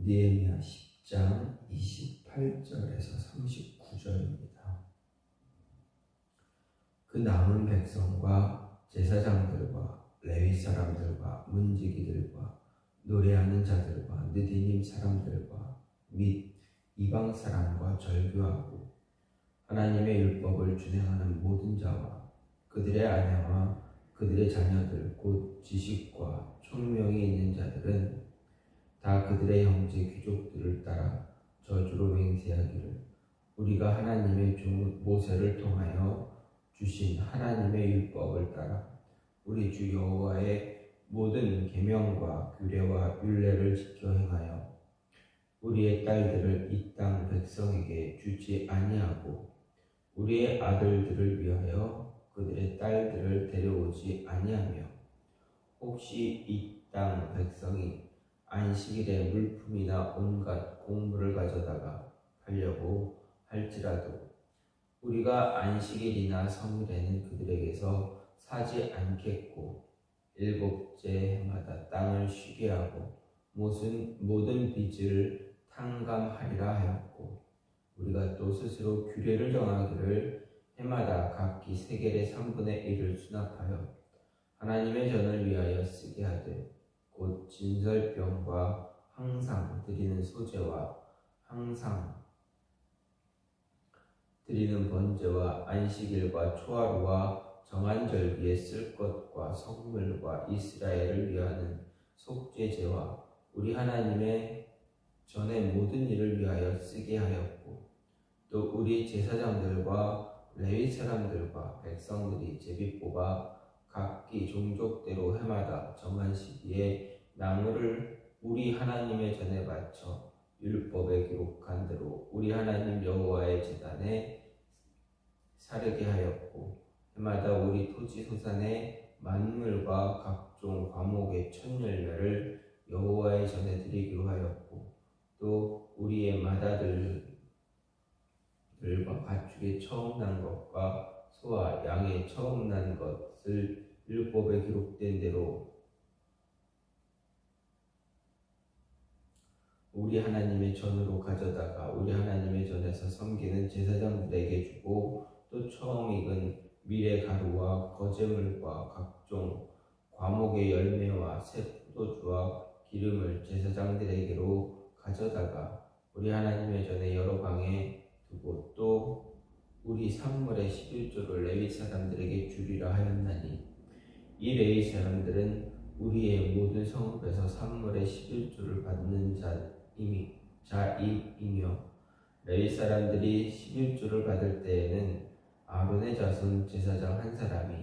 느헤미야 10장 28절에서 39절입니다. 그 남은 백성과 제사장들과 레위 사람들과 문지기들과 노래하는 자들과 느디님 사람들과 및 이방 사람과 절교하고 하나님의 율법을 준행하는 모든 자와 그들의 아내와 그들의 자녀들 곧 지식과 총명이 있는 자들은 다 그들의 형제 귀족들을 따라 저주로 맹세하기를 우리가 하나님의 종 모세를 통하여 주신 하나님의 율법을 따라 우리 주 여호와의 모든 계명과 규례와 율례를 지켜 행하여 우리의 딸들을 이 땅 백성에게 주지 아니하고 우리의 아들들을 위하여 그들의 딸들을 데려오지 아니하며 혹시 이 땅 백성이 안식일에 물품이나 온갖 곡물을 가져다가 팔려고 할지라도 우리가 안식일이나 성일에는 그들에게서 사지 않겠고 일곱째 해마다 땅을 쉬게 하고 모든 빚을 탕감하리라 하였고 우리가 또 스스로 규례를 정하기를 해마다 각기 세겔의 3분의 1을 수납하여 하나님의 전을 위하여 쓰게 하되 곧 진설병과 항상 드리는 소제와 항상 드리는 번제와 안식일과 초하루와 정한 절기에 쓸 것과 성물과 이스라엘을 위하는 속죄제와 우리 하나님의 전의 모든 일을 위하여 쓰게 하였고 또 우리 제사장들과 레위 사람들과 백성들이 제비 뽑아 각기 종족대로 해마다 정한 시기에 나무를 우리 하나님의 전에 바쳐 율법에 기록한 대로 우리 하나님 여호와의 제단에 사르게 하였고 해마다 우리 토지 소산의 만물과 각종 과목의 첫 열매를 여호와의 전에 드리기로 하였고 또 우리의 맏아들들과 가축의 처음 난 것과 소와 양의 처음 난 것을 율법에 기록된 대로 우리 하나님의 전으로 가져다가 우리 하나님의 전에서 섬기는 제사장들에게 주고 또 처음 익은 밀의 가루와 거제물과 각종 과목의 열매와 새 포도주와 기름을 제사장들에게로 가져다가 우리 하나님의 전에 여러 방에 두고 또 우리 산물의 11조를 레위 사람들에게 주리라 하였나니 이 레위 사람들은 우리의 모든 성읍에서 산물의 11조를 받는 자이며 레위 사람들이 11조를 받을 때에는 아론의 자손 제사장 한 사람이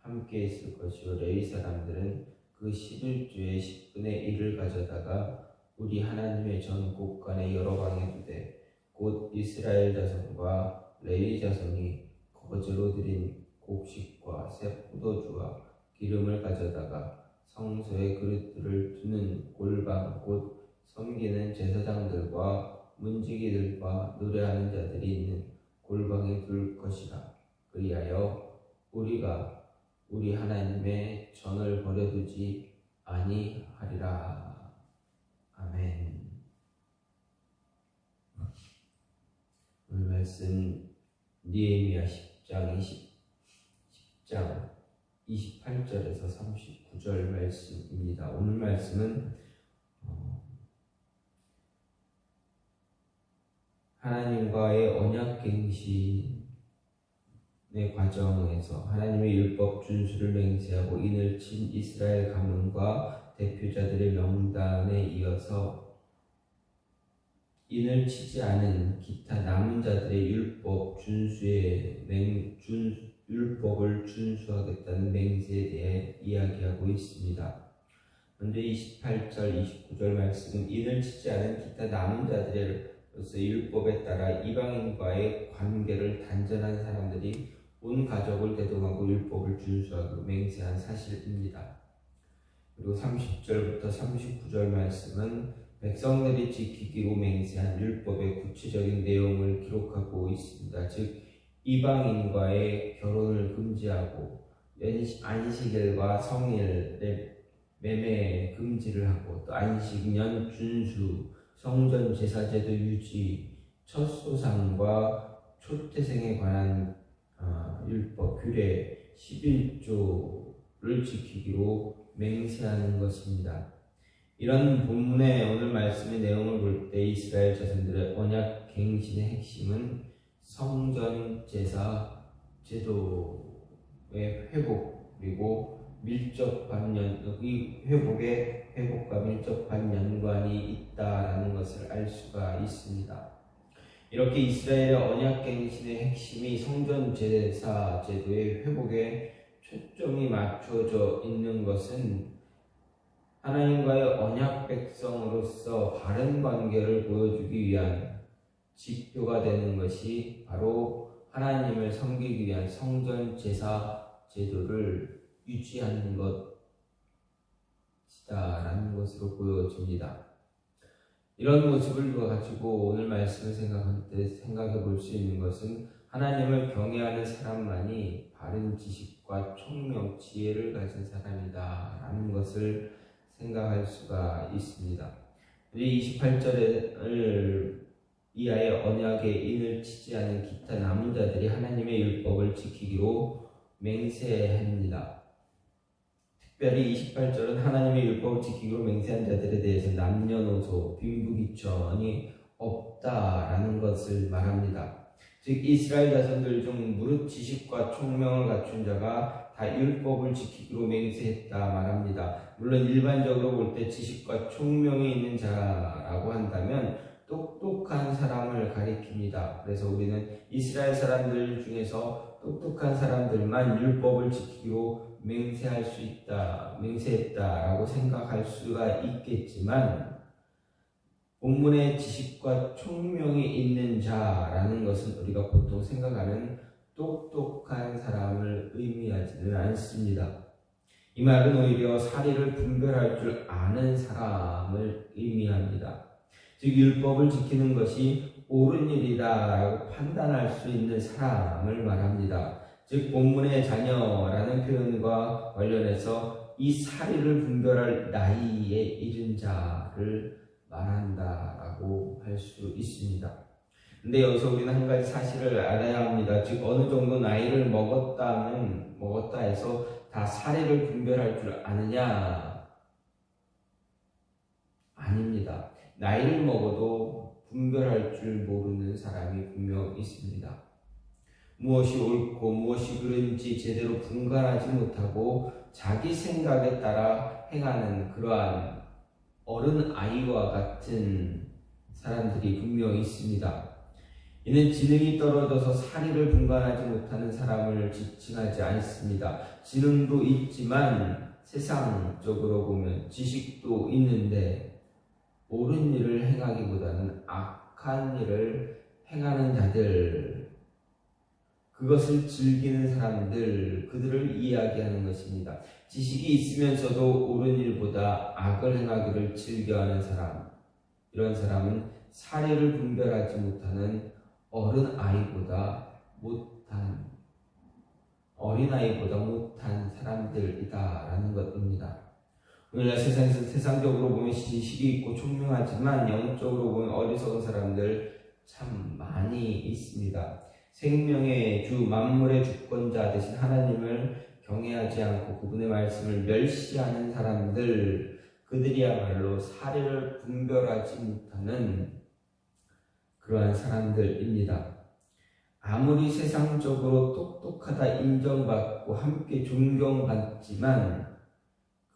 함께 있을 것이요 레위 사람들은 그 11조의 10분의 1을 가져다가 우리 하나님의 전 곳간의 여러 방에 두되 곧 이스라엘 자손과 레위 자손이 거제로 드린 곡식과 새 포도주와 기름을 가져다가 성소의 그릇들을 두는 골방 곧 섬기는 제사장들과 문지기들과 노래하는 자들이 있는 골방에 둘 것이라. 그리하여 우리가 우리 하나님의 전을 버려두지 아니하리라. 아멘. 오늘 말씀 느헤미야 10장 28절에서 39절 말씀입니다. 오늘 말씀은 하나님과의 언약갱신의 과정에서 하나님의 율법 준수를 맹세하고 인을 친 이스라엘 가문과 대표자들의 명단에 이어서 인을 치지 않은 기타 남은 자들의 율법을 준수하겠다는 맹세에 대해 이야기하고 있습니다. 먼저 28절, 29절 말씀은 인을 치지 않은 기타 남은 자들로서 율법에 따라 이방인과의 관계를 단절한 사람들이 온 가족을 대동하고 율법을 준수하기로 맹세한 사실입니다. 그리고 30절부터 39절 말씀은 백성들이 지키기로 맹세한 율법의 구체적인 내용을 기록하고 있습니다. 즉 이방인과의 결혼을 금지하고 안식일과 성일의 매매 금지를 하고 또 안식년 준수 성전 제사제도 유지, 첫 소상과 초태생에 관한 율법, 규례 11조를 지키기로 맹세하는 것입니다. 이런 본문의 오늘 말씀의 내용을 볼 때 이스라엘 자손들의 언약 갱신의 핵심은 성전 제사 제도의 회복, 그리고 밀접한 이 회복과 밀접한 연관이 있다라는 것을 알 수가 있습니다. 이렇게 이스라엘의 언약 갱신의 핵심이 성전 제사 제도의 회복에 초점이 맞춰져 있는 것은 하나님과의 언약 백성으로서 바른 관계를 보여주기 위한 지표가 되는 것이 바로 하나님을 섬기기 위한 성전 제사 제도를 유지하는 것이다라는 것으로 보여집니다. 이런 모습을 가지고 오늘 말씀을 생각할 때 생각해 볼 수 있는 것은 하나님을 경외하는 사람만이 바른 지식과 총명, 지혜를 가진 사람이다라는 것을 생각할 수가 있습니다. 우리 28절을 이하의 언약에 인을 치지 않은 기타 남은 자들이 하나님의 율법을 지키기로 맹세합니다. 특별히 28절은 하나님의 율법을 지키기로 맹세한 자들에 대해서 남녀노소, 빈부귀천이 없다라는 것을 말합니다. 즉 이스라엘 자손들 중 무릇 지식과 총명을 갖춘 자가 다 율법을 지키기로 맹세했다 말합니다. 물론 일반적으로 볼 때 지식과 총명이 있는 자라고 한다면 똑똑한 사람을 가리킵니다. 그래서 우리는 이스라엘 사람들 중에서 똑똑한 사람들만 율법을 지키기로 맹세했다라고 생각할 수가 있겠지만 본문의 지식과 총명이 있는 자라는 것은 우리가 보통 생각하는 똑똑한 사람을 의미하지는 않습니다. 이 말은 오히려 사리를 분별할 줄 아는 사람을 의미합니다. 즉 율법을 지키는 것이 옳은 일이라고 판단할 수 있는 사람을 말합니다. 즉 본문의 자녀라는 표현과 관련해서 이 사리를 분별할 나이에 이른 자를 말한다라고 할 수 있습니다. 근데 여기서 우리는 한 가지 사실을 알아야 합니다. 즉 어느 정도 나이를 먹었다 해서 다 사리를 분별할 줄 아느냐? 아닙니다. 나이를 먹어도 분별할 줄 모르는 사람이 분명 있습니다. 무엇이 옳고 무엇이 그른지 제대로 분간하지 못하고 자기 생각에 따라 행하는 그러한 어른 아이와 같은 사람들이 분명 있습니다. 이는 지능이 떨어져서 사리를 분간하지 못하는 사람을 지칭하지 않습니다. 지능도 있지만 세상적으로 보면 지식도 있는데 옳은 일을 행하기보다는 악한 일을 행하는 자들, 그것을 즐기는 사람들, 그들을 이야기하는 것입니다. 지식이 있으면서도 옳은 일보다 악을 행하기를 즐겨하는 사람, 이런 사람은 사리를 분별하지 못하는 어린아이보다 못한 사람들이다라는 것입니다. 오늘날 세상에서 세상적으로 보면 지식이 있고 총명하지만 영적으로 보면 어리석은 사람들 참 많이 있습니다. 생명의 주, 만물의 주권자 되신 하나님을 경외하지 않고 그분의 말씀을 멸시하는 사람들, 그들이야말로 사리를 분별하지 못하는 그러한 사람들입니다. 아무리 세상적으로 똑똑하다 인정받고 함께 존경받지만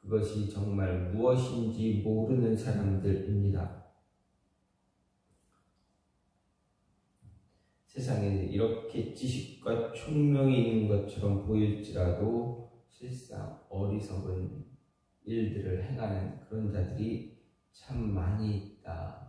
그것이 정말 무엇인지 모르는 사람들입니다. 세상에 이렇게 지식과 총명이 있는 것처럼 보일지라도 실상 어리석은 일들을 행하는 그런 자들이 참 많이 있다.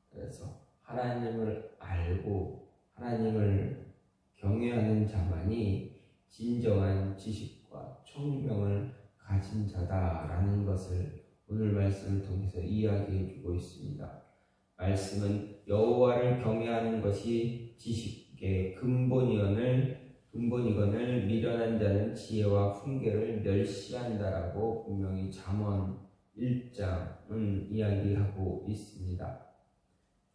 그래서 하나님을 알고 하나님을 경외하는 자만이 진정한 지식과 총명을 가진 자다라는 것을 오늘 말씀을 통해서 이야기해 주고 있습니다. 말씀은 여호와를 경외하는 것이 지식의 근본이거늘 미련한 자는 지혜와 훈계를 멸시한다라고 분명히 잠언 1장은 이야기하고 있습니다.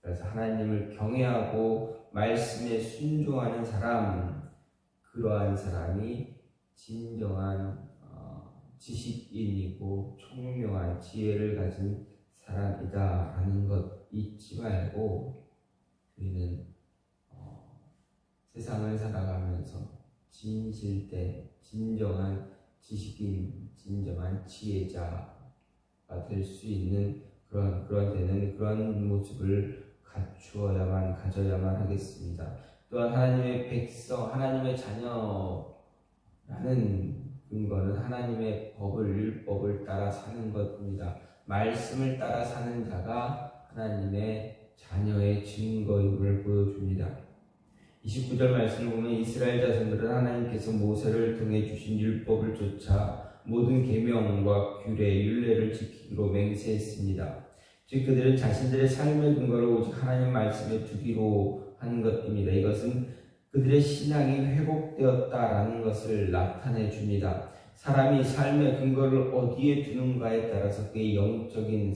그래서 하나님을 경외하고 말씀에 순종하는 사람, 그러한 사람이 진정한 지식인이고 총명한 지혜를 가진 사람이다라는 것 잊지 말고 우리는 세상을 살아가면서 진실된 진정한 지식인, 진정한 지혜자가 될 수 있는 그런 되는 그런 모습을 가져야만 하겠습니다. 또한 하나님의 백성, 하나님의 자녀라는 근거는 하나님의 율법을 따라 사는 것입니다. 말씀을 따라 사는 자가 하나님의 자녀의 증거임을 보여줍니다. 29절 말씀을 보면 이스라엘 자손들은 하나님께서 모세를 통해 주신 율법을 쫓아 모든 계명과 규례, 율례를 지키기로 맹세했습니다. 즉 그들은 자신들의 삶의 근거를 오직 하나님 말씀에 두기로 한 것입니다. 이것은 그들의 신앙이 회복되었다라는 것을 나타내 줍니다. 사람이 삶의 근거를 어디에 두는가에 따라서 그의 영적인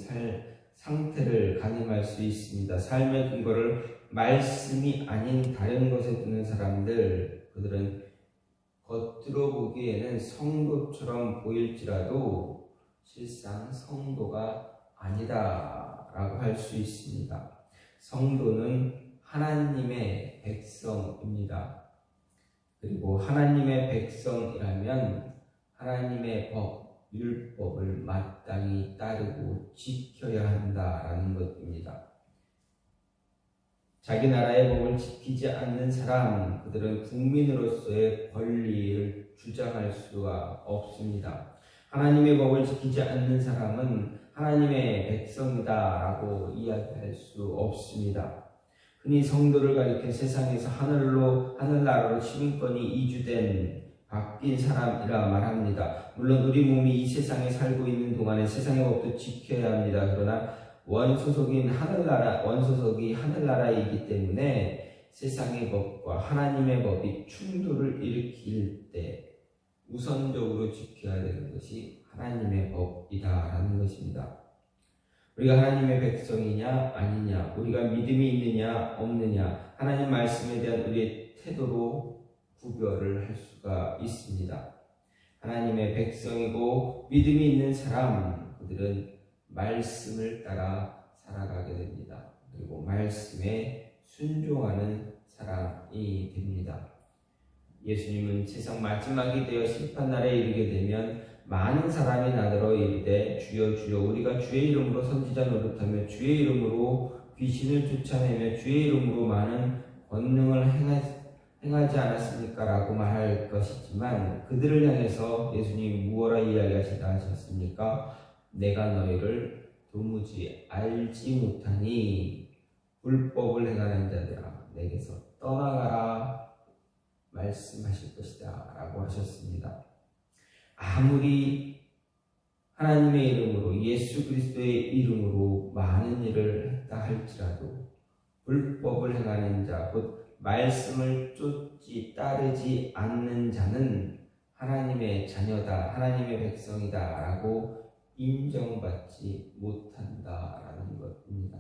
상태를 가늠할 수 있습니다. 삶의 근거를 말씀이 아닌 다른 것에 두는 사람들, 그들은 겉으로 보기에는 성도처럼 보일지라도 실상 성도가 아니다라고 할 수 있습니다. 성도는 하나님의 백성입니다. 그리고 하나님의 백성이라면 하나님의 율법을 마땅히 따르고 지켜야 한다라는 것입니다. 자기 나라의 법을 지키지 않는 사람, 그들은 국민으로서의 권리를 주장할 수가 없습니다. 하나님의 법을 지키지 않는 사람은 하나님의 백성이다라고 이야기할 수 없습니다. 흔히 성도를 가리켜 세상에서 하늘나라로 시민권이 이주된 바뀐 사람이라 말합니다. 물론 우리 몸이 이 세상에 살고 있는 동안에 세상의 법도 지켜야 합니다. 그러나 원소속이 하늘나라이기 때문에 세상의 법과 하나님의 법이 충돌을 일으킬 때 우선적으로 지켜야 되는 것이 하나님의 법이다라는 것입니다. 우리가 하나님의 백성이냐 아니냐, 우리가 믿음이 있느냐 없느냐, 하나님 말씀에 대한 우리의 태도로 구별을 할 수가 있습니다. 하나님의 백성이고 믿음이 있는 사람, 그들은 말씀을 따라 살아가게 됩니다. 그리고 말씀에 순종하는 사람이 됩니다. 예수님은 세상 마지막이 되어 심판날에 이르게 되면 많은 사람이 나더러 이르되 주여 주여 우리가 주의 이름으로 선지자 노릇하며 주의 이름으로 귀신을 쫓아내며 주의 이름으로 많은 권능을 행하지 않았습니까? 라고 말할 것이지만 그들을 향해서 예수님이 무엇라 이야기하시다 하셨습니까? 내가 너희를 도무지 알지 못하니 불법을 행하는 자들아 내게서 떠나가라 말씀하실 것이다 라고 하셨습니다. 아무리 하나님의 이름으로 예수 그리스도의 이름으로 많은 일을 했다 할지라도 불법을 행하는 자, 곧 말씀을 따르지 않는 자는 하나님의 자녀다, 하나님의 백성이다 라고 인정받지 못한다라는 것입니다.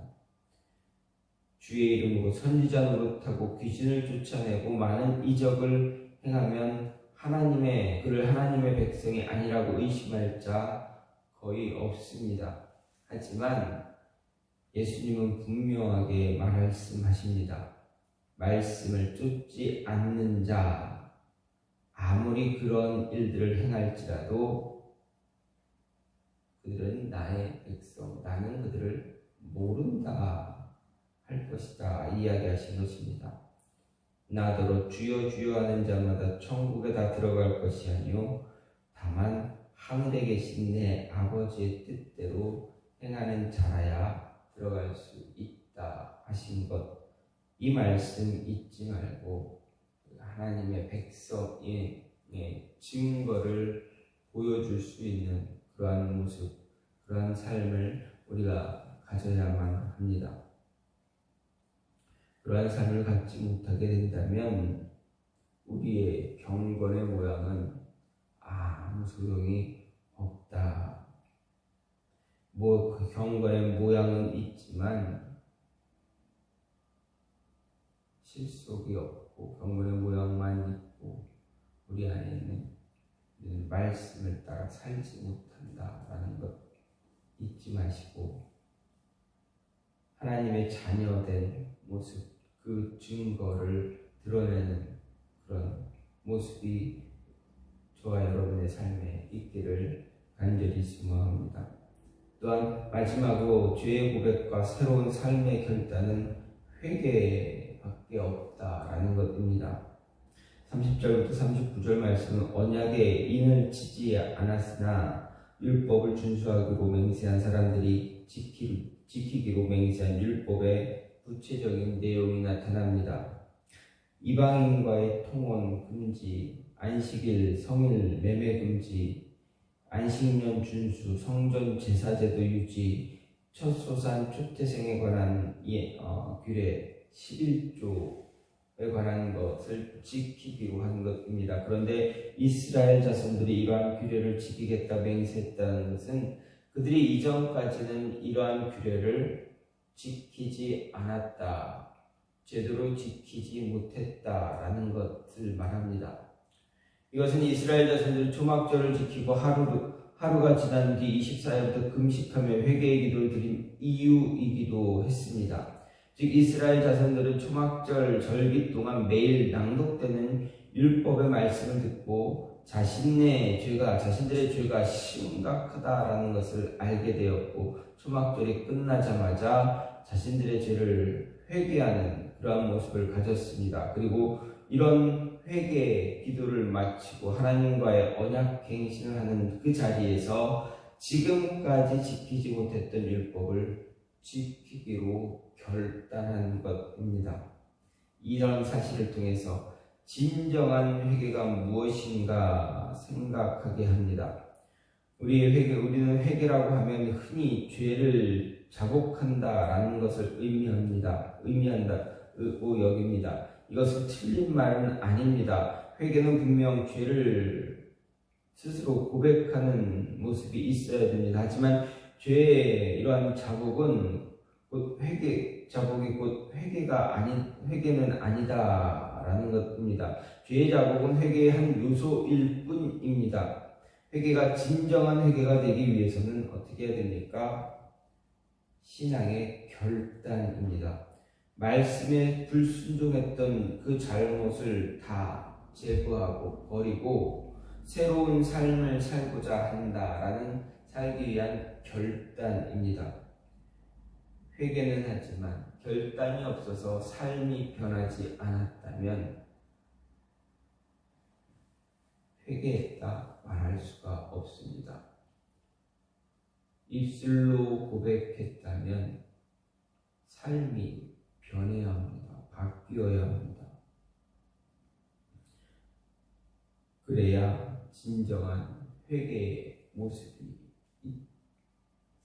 주의 이름으로 선지자 노릇하고 귀신을 쫓아내고 많은 이적을 행하면 그를 하나님의 백성이 아니라고 의심할 자 거의 없습니다. 하지만 예수님은 분명하게 말씀하십니다. 말씀을 쫓지 않는 자, 아무리 그런 일들을 행할지라도 그들은 나의 백성, 나는 그들을 모른다 할 것이다 이야기하신 것입니다. 나더러 주여 주여 하는 자마다 천국에 다 들어갈 것이 아니요 다만 하늘에 계신 내 아버지의 뜻대로 행하는 자라야 들어갈 수 있다 하신 것, 이 말씀 잊지 말고 하나님의 백성의 증거를 보여줄 수 있는 그러한 모습, 그러한 삶을 우리가 가져야만 합니다. 그러한 삶을 갖지 못하게 된다면 우리의 경건의 모양은 아무 소용이 없다. 그 경건의 모양은 있지만 실속이 없고 경건의 모양만 있고 우리 안에는 말씀을 따라 살지 못한다라는 것 잊지 마시고 하나님의 자녀된 모습, 그 증거를 드러내는 그런 모습이 저와 여러분의 삶에 있기를 간절히 소망합니다. 또한 마지막으로 죄의 고백과 새로운 삶의 결단은 회개밖에 없다라는 것입니다. 30절부터 39절 말씀은 언약에 인을 치지 않았으나 율법을 준수하기로 맹세한 사람들이 지키기로 맹세한 율법의 구체적인 내용이 나타납니다. 이방인과의 통혼 금지, 안식일, 성일, 매매 금지, 안식년 준수, 성전 제사제도 유지, 첫 소산, 초태생에 관한 규례, 11조에 관한 것을 지키기로 한 것입니다. 그런데 이스라엘 자손들이 이러한 규례를 지키겠다 맹세했다는 것은 그들이 이전까지는 이러한 규례를 지키지 않았다, 제대로 지키지 못했다라는 것을 말합니다. 이것은 이스라엘 자손들이 초막절을 지키고 하루가 지난 뒤 24일부터 금식하며 회개의 기도를 드린 이유이기도 했습니다. 즉 이스라엘 자손들은 초막절 절기 동안 매일 낭독되는 율법의 말씀을 듣고 자신들의 죄가 심각하다라는 것을 알게 되었고 초막절이 끝나자마자 자신들의 죄를 회개하는 그러한 모습을 가졌습니다. 그리고 이런 회개 기도를 마치고 하나님과의 언약 갱신을 하는 그 자리에서 지금까지 지키지 못했던 율법을 지키기로 결단한 것입니다. 이런 사실을 통해서 진정한 회개가 무엇인가 생각하게 합니다. 우리는 회개라고 하면 흔히 죄를 자복한다라는 것을 의미한다고 여깁니다. 이것은 틀린 말은 아닙니다. 회개는 분명 죄를 스스로 고백하는 모습이 있어야 됩니다. 하지만 죄의 이러한 자복은 곧 자복이 곧 회개는 아니다라는 것입니다. 죄의 자복은 회개의 한 요소일 뿐입니다. 회개가 진정한 회개가 되기 위해서는 어떻게 해야 됩니까? 신앙의 결단입니다. 말씀에 불순종했던 그 잘못을 다 제거하고 버리고 새로운 삶을 살고자 한다라는 살기 위한 결단입니다. 회개는 하지만 결단이 없어서 삶이 변하지 않았다면 회개했다 말할 수가 없습니다. 입술로 고백했다면 삶이 변해야 합니다. 바뀌어야 합니다. 그래야 진정한 회개의 모습이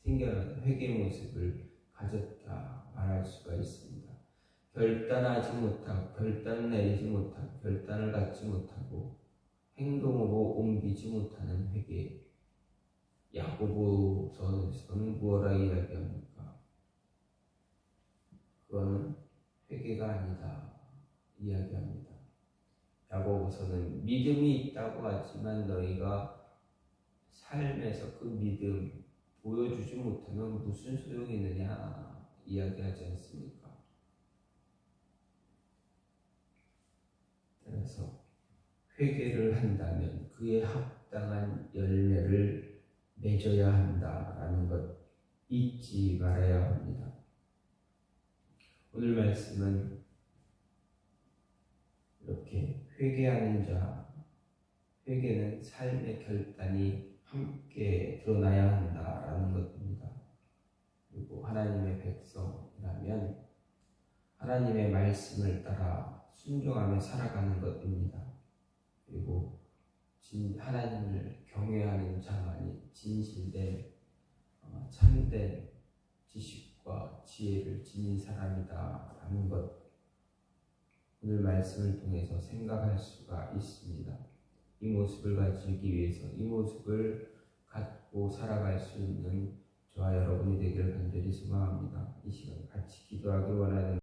생겨나는 회개의 모습을 가졌다 말할 수가 있습니다. 결단하지 못하고 결단을 내리지 못하고 결단을 갖지 못하고 행동으로 옮기지 못하는 회개. 야고보서는 무엇라 이야기합니까? 그거는 회개가 아니다 이야기합니다. 야고보서는 믿음이 있다고 하지만 너희가 삶에서 그 믿음 보여주지 못하면 무슨 소용이 있느냐 이야기하지 않습니까? 그래서 회개를 한다면 그에 합당한 열매를 맺어야 한다라는 것 잊지 말아야 합니다. 오늘 말씀은 이렇게 회개하는 자, 회개는 삶의 결단이 함께 드러나야 한다라는 것입니다. 그리고 하나님의 백성이라면 하나님의 말씀을 따라 순종하며 살아가는 것입니다. 그리고 하나님을 경외하는 자만이 진실된 참된 지식과 지혜를 지닌 사람이다 라는 것 오늘 말씀을 통해서 생각할 수가 있습니다. 이 모습을 가지기 위해서 이 모습을 갖고 살아갈 수 있는 저와 여러분 기도하기 원하는